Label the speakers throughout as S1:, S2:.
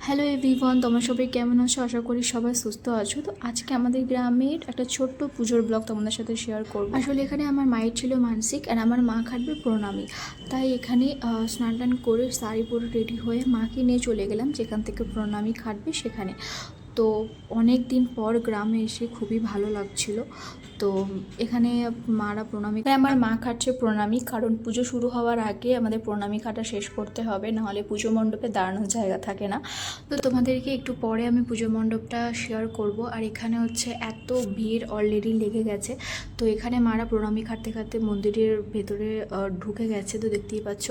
S1: Hello everyone, তোমরা সবাই কেমন আছো? আশা করি সবাই সুস্থ আছো। তো আজকে আমাদের গ্রামের একটা ছোট্ট পুজোর ব্লগ তোমাদের সাথে শেয়ার করব। আসলে এখানে আমার মায়ের ছিল মানসিক আর আমার মা খাটবে প্রণামী, তাই এখানে স্নান টান করে শাড়ি পরে রেডি হয়ে মাকে নিয়ে চলে গেলাম যেখান থেকে প্রণামী খাটবে সেখানে। তো অনেক দিন পর গ্রামে এসে খুবই ভালো লাগছিল। তো এখানে মারা প্রণামী, আমার মা খাটছে প্রণামী, কারণ পুজো শুরু হওয়ার আগে আমাদের প্রণামী খাটা শেষ করতে হবে, নাহলে পুজো মণ্ডপে দাঁড়ানোর জায়গা থাকে না। তো তোমাদেরকে একটু পরে আমি পুজো মণ্ডপটা শেয়ার করব। আর এখানে হচ্ছে এত ভিড় অলরেডি লেগে গেছে। তো এখানে মারা প্রণামী খাটতে খাটতে মন্দিরের ভেতরে ঢুকে গেছে, তো দেখতেই পাচ্ছ।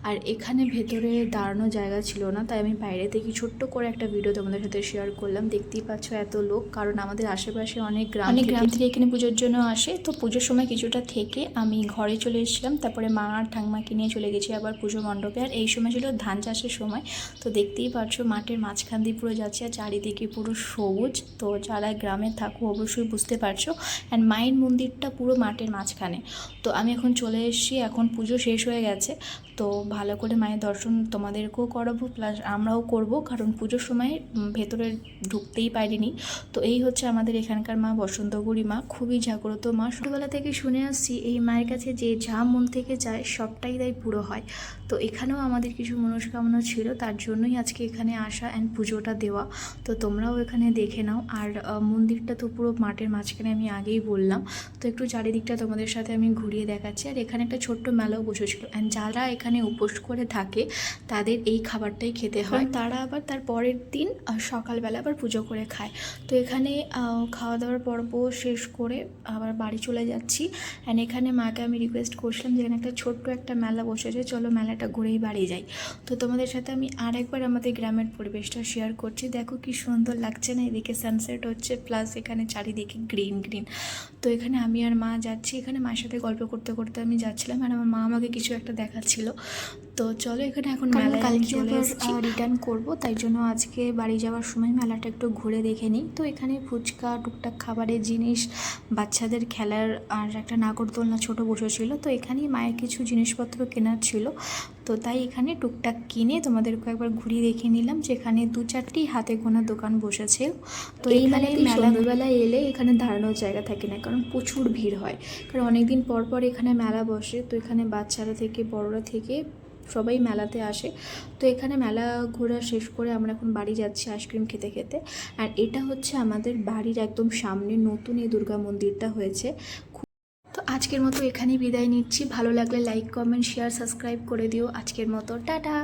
S1: আর এখানে ভেতরে দাঁড়ানোর জায়গা ছিল না, তাই আমি বাইরে থেকে ছোট্ট করে একটা ভিডিও তোমাদের সাথে শেয়ার করলাম। দেখতেই পাচ্ছ এত লোক, কারণ আমাদের আশেপাশে অনেক গ্রাম থেকে এখানে পুজোর জন্য আসে। তো পুজোর সময় কিছুটা থেকে আমি ঘরে চলে এসেছিলাম, তারপরে মা আর ঠাংমাকে নিয়ে চলে গেছি আবার পুজো মণ্ডপে। আর এই সময় ছিল ধান চাষের সময়। তো দেখতেই পাচ্ছ মাঠের মাঝখান দিয়ে পুরো যাচ্ছে আর চারিদিকে পুরো সবুজ। তো যারা গ্রামে থাকো অবশ্যই বুঝতে পারছো। অ্যান্ড মায়ের মন্দিরটা পুরো মাঠের মাঝখানে। তো আমি এখন চলে এসেছি, এখন পুজো শেষ হয়ে গেছে। তো ভালো করে মায়ের দর্শন তোমাদেরকেও করাবো, প্লাস আমরাও করব, কারণ পুজোর সময় ভেতরে ঢুকতেই পারিনি। তো এই হচ্ছে আমাদের এখানকার মা বসন্তগৌরী মা, খুবই জাগ্রত মা। ছোটোবেলা থেকে শুনে আসছি এই মায়ের কাছে যে যা মন থেকে যায় সবটাই তাই পুরো হয়। তো এখানেও আমাদের কিছু মনস্কামনা ছিল, তার জন্যই আজকে এখানে আসা অ্যান্ড পুজোটা দেওয়া। তো তোমরাও এখানে দেখে নাও। আর মন্দিরটা তো পুরো মাঠের মাঝখানে, আমি আগেই বললাম। তো একটু চারিদিকটা তোমাদের সাথে আমি ঘুরিয়ে দেখাচ্ছি। আর এখানে একটা ছোট্ট মেলাও বসেছিল, অ্যান্ড যারা এখানে উপোস করে থাকে তাদের এই খাবারটাই খেতে হয়। তারা আবার তার পরের দিন সকালবেলা আবার পুজো করে খায়। তো এখানে খাওয়া দাওয়ার পর্ব শেষ করে আবার বাড়ি চলে যাচ্ছি। অ্যান্ড এখানে মাকে আমি রিকোয়েস্ট করছিলাম যেখানে একটা ছোট্ট একটা মেলা বসেছে, চলো মেলাটা ঘুরেই বাড়ি যাই। তো তোমাদের সাথে আমি আরেকবার আমাদের গ্রামের পরিবেশটা শেয়ার করছি। দেখো কি সুন্দর লাগছে না, এদিকে সানসেট হচ্ছে, প্লাস এখানে চারিদিকে গ্রিন গ্রিন। তো এখানে আমি আর মা যাচ্ছি, এখানে মায়ের সাথে গল্প করতে করতে আমি যাচ্ছিলাম, আর আমার মা আমাকে কিছু একটা দেখাচ্ছিল। তো চলো এখানে এখন মেলায় কালকে চলে এসেছি, রিটার্ন করব, তাই জন্য আজকে বাড়ি যাওয়ার সময় মেলাটা একটু ঘুরে দেখে নিই। তো এখানে ফুচকা, টুকটাক খাবারের জিনিস, বাচ্চাদের খেলার আর একটা নাগরদোলনা ছোটো বসেছিল। তো এখানেই মায়ের কিছু জিনিসপত্র কেনার ছিল, তো তাই এখানে টুকটাক কিনে তোমাদেরকে একবার ঘুরিয়ে দেখে নিলাম। যেখানে 2-4টি হাতে গোনা দোকান বসেছে। তো এইখানে সন্ধ্যাবেলায় এলে এখানে দাঁড়ানোর জায়গা থাকে না, কারণ প্রচুর ভিড় হয়, কারণ অনেকদিন পর পর এখানে মেলা বসে। তো এখানে বাচ্চারা থেকে বড়রা থেকে সবাই মেলাতে আসে। তো এখানে মেলা ঘোরা শেষ করে আমরা এখন বাড়ি যাচ্ছি আইসক্রিম খেতে খেতে। আর এটা হচ্ছে আমাদের বাড়ির একদম সামনে নতুন এই দুর্গা মন্দিরটা হয়েছে। তো আজকের মতো এখানেই বিদায় নিচ্ছি। ভালো লাগলে লাইক, কমেন্ট, শেয়ার, সাবস্ক্রাইব করে দিও। আজকের মতো টাটা।